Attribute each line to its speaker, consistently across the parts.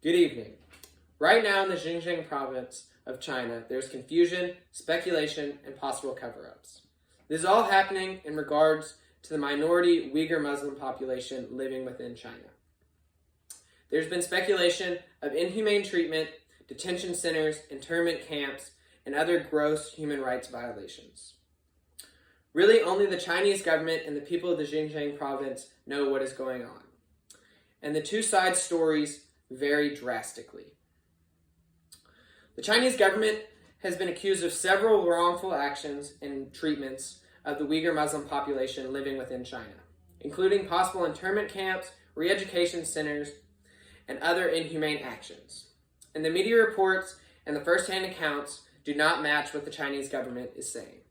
Speaker 1: Good evening. Right now in the Xinjiang province of China, there's confusion, speculation, and possible cover-ups. This is all happening in regards to the minority Uyghur Muslim population living within China. There's been speculation of inhumane treatment, detention centers, internment camps, and other gross human rights violations. Really, only the Chinese government and the people of the Xinjiang province know what is going on. And the two sides' stories vary drastically. The Chinese government has been accused of several wrongful actions and treatments of the Uyghur Muslim population living within China, including possible internment camps, re-education centers, and other inhumane actions. And the media reports and the first-hand accounts do not match what the Chinese government is saying.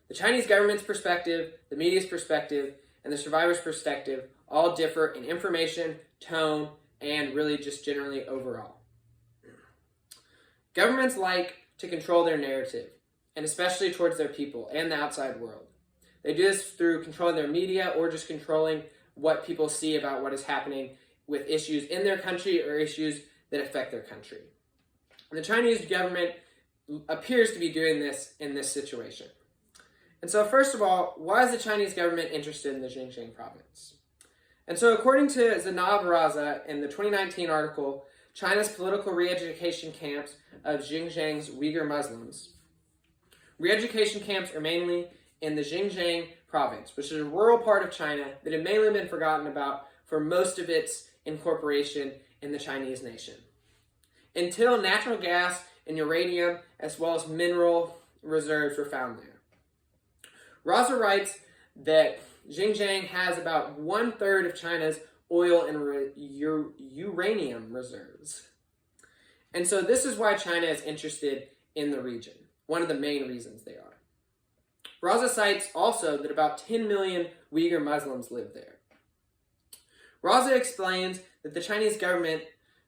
Speaker 1: The Chinese government's perspective, the media's perspective, and the survivors' perspective all differ in information, tone, and really just generally overall. Governments like to control their narrative, and especially towards their people and the outside world. They do this through controlling their media or just controlling what people see about what is happening with issues in their country or issues that affect their country. And the Chinese government appears to be doing this in this situation. And so first of all, why is the Chinese government interested in the Xinjiang province? And so according to Zainab Raza in the 2019 article, China's political re-education camps of Xinjiang's Uyghur Muslims. Re-education camps are mainly in the Xinjiang province, which is a rural part of China that had mainly been forgotten about for most of its incorporation in the Chinese nation. Until natural gas and uranium, as well as mineral reserves, were found there. Raza writes that Xinjiang has about 1/3 of China's oil and uranium reserves. And so this is why China is interested in the region. One of the main reasons they are. Raza cites also that about 10 million Uyghur Muslims live there. Raza explains that the Chinese government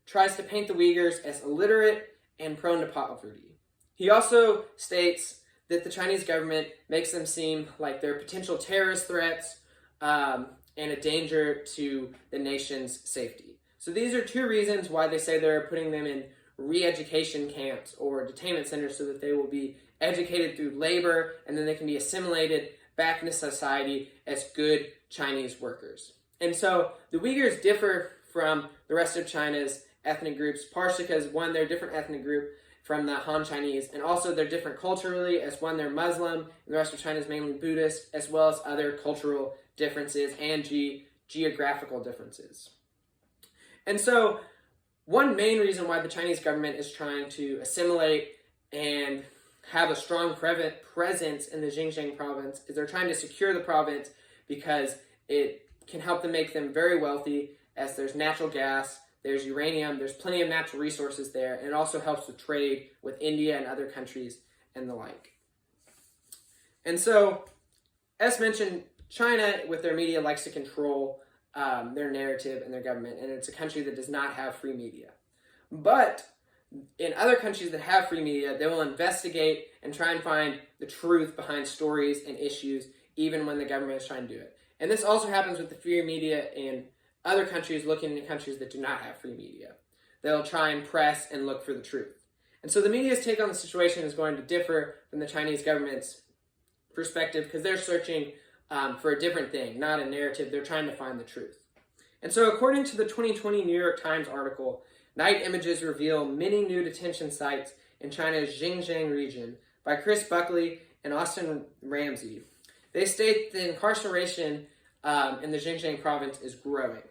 Speaker 1: tries to paint the Uyghurs as illiterate and prone to poverty. He also states that the Chinese government makes them seem like they're potential terrorist threats and a danger to the nation's safety. So these are two reasons why they say they're putting them in re-education camps or detainment centers so that they will be educated through labor and then they can be assimilated back into society as good Chinese workers. And so the Uyghurs differ from the rest of China's ethnic groups, partially because, one, they're a different ethnic group from the Han Chinese, and also they're different culturally, as one, they're Muslim, and the rest of China is mainly Buddhist, as well as other cultural differences and geographical differences. And so one main reason why the Chinese government is trying to assimilate and have a strong presence in the Xinjiang province is they're trying to secure the province because it can help them make them very wealthy, as there's natural gas, there's uranium, there's plenty of natural resources there, and it also helps with trade with India and other countries and the like. And so, as mentioned, China, with their media, likes to control their narrative and their government, and it's a country that does not have free media. But in other countries that have free media, they will investigate and try and find the truth behind stories and issues, even when the government is trying to do it. And this also happens with the free media in other countries looking at countries that do not have free media. They'll try and press and look for the truth. And so the media's take on the situation is going to differ from the Chinese government's perspective because they're searching for a different thing, not a narrative. They're trying to find the truth. And so according to the 2020 New York Times article, Night Images reveal many new detention sites in China's Xinjiang region by Chris Buckley and Austin Ramsey. They state the incarceration in the Xinjiang province is growing.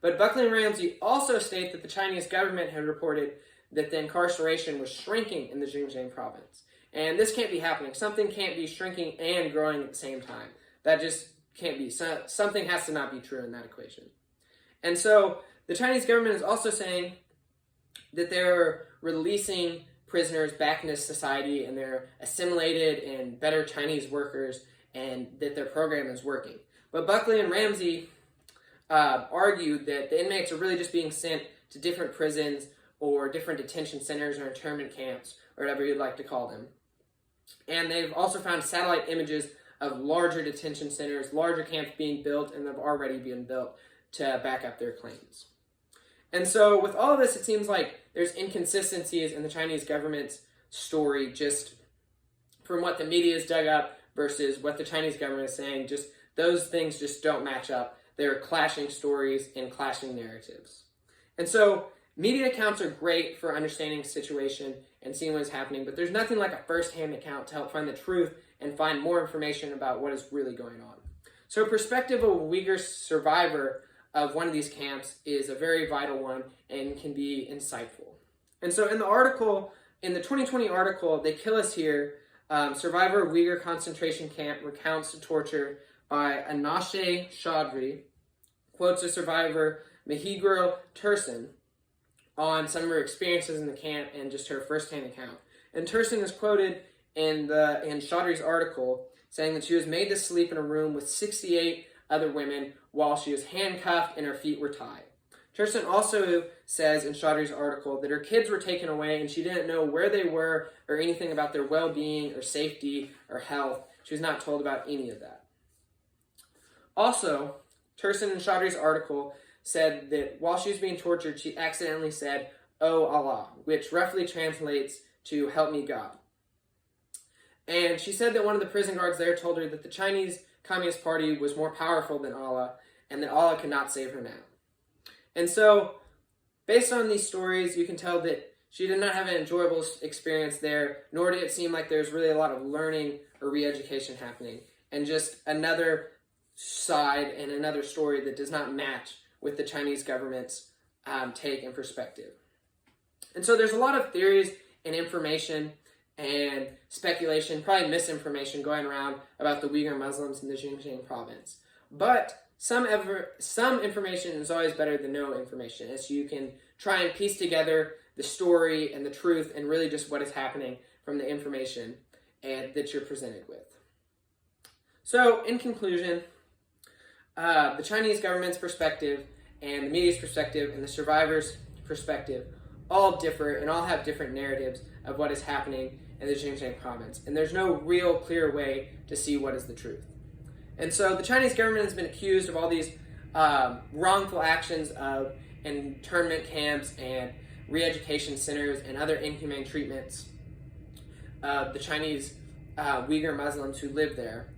Speaker 1: But Buckley and Ramsey also state that the Chinese government had reported that the incarceration was shrinking in the Xinjiang province. And this can't be happening. Something can't be shrinking and growing at the same time. That just can't be. Something has to not be true in that equation. And so the Chinese government is also saying that they're releasing prisoners back into society and they're assimilated and better Chinese workers and that their program is working. But Buckley and Ramsey argued that the inmates are really just being sent to different prisons or different detention centers or internment camps or whatever you'd like to call them. And they've also found satellite images of larger detention centers, larger camps being built, and they've already been built to back up their claims. And so with all of this, it seems like there's inconsistencies in the Chinese government's story, just from what the media has dug up versus what the Chinese government is saying. Just those things just don't match up. They're clashing stories and clashing narratives. And so media accounts are great for understanding the situation and seeing what is happening, but there's nothing like a first-hand account to help find the truth and find more information about what is really going on. So a perspective of a Uyghur survivor of one of these camps is a very vital one and can be insightful. And so in the article, in the 2020 article, They Kill Us Here, survivor of Uyghur concentration camp recounts the torture by Anashe Chaudhry, quotes a survivor, Mihigro Tursun, on some of her experiences in the camp and just her first-hand account. And Tursun is quoted in Chaudhry's article saying that she was made to sleep in a room with 68 other women while she was handcuffed and her feet were tied. Tursun also says in Chaudhry's article that her kids were taken away and she didn't know where they were or anything about their well-being or safety or health. She was not told about any of that. Also, Tursun in Chaudhry's article said that while she was being tortured, she accidentally said, "Oh Allah," which roughly translates to "Help me God." And she said that one of the prison guards there told her that the Chinese Communist Party was more powerful than Allah and that Allah could not save her now. And so, based on these stories, you can tell that she did not have an enjoyable experience there, nor did it seem like there's really a lot of learning or re-education happening, and just another side and another story that does not match with the Chinese government's take and perspective. And so there's a lot of theories and information and speculation, probably misinformation going around about the Uyghur Muslims in the Xinjiang province. But some information is always better than no information, as you can try and piece together the story and the truth and really just what is happening from the information that you're presented with. So, in conclusion, the Chinese government's perspective and the media's perspective and the survivors' perspective all differ and all have different narratives of what is happening in the Xinjiang province. And there's no real clear way to see what is the truth. And so the Chinese government has been accused of all these wrongful actions of internment camps and re-education centers and other inhumane treatments of the Chinese Uyghur Muslims who live there.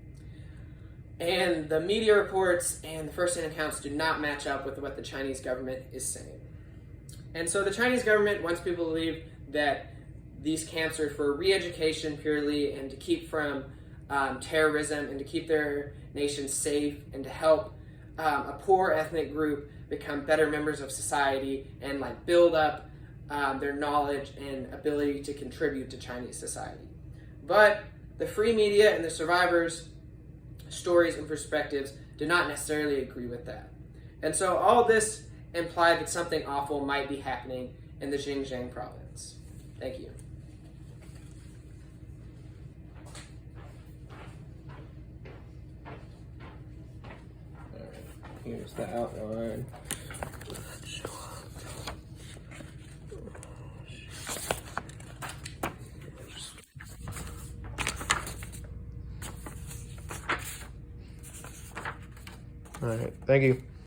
Speaker 1: And the media reports and the first-hand accounts do not match up with what the Chinese government is saying. And so the Chinese government wants people to believe that these camps are for re-education purely and to keep from terrorism and to keep their nation safe and to help a poor ethnic group become better members of society and build up their knowledge and ability to contribute to Chinese society. But the free media and the survivors' stories and perspectives do not necessarily agree with that. And so all this implied that something awful might be happening in the Xinjiang province. Thank you. All right, here's the outline. All right, thank you.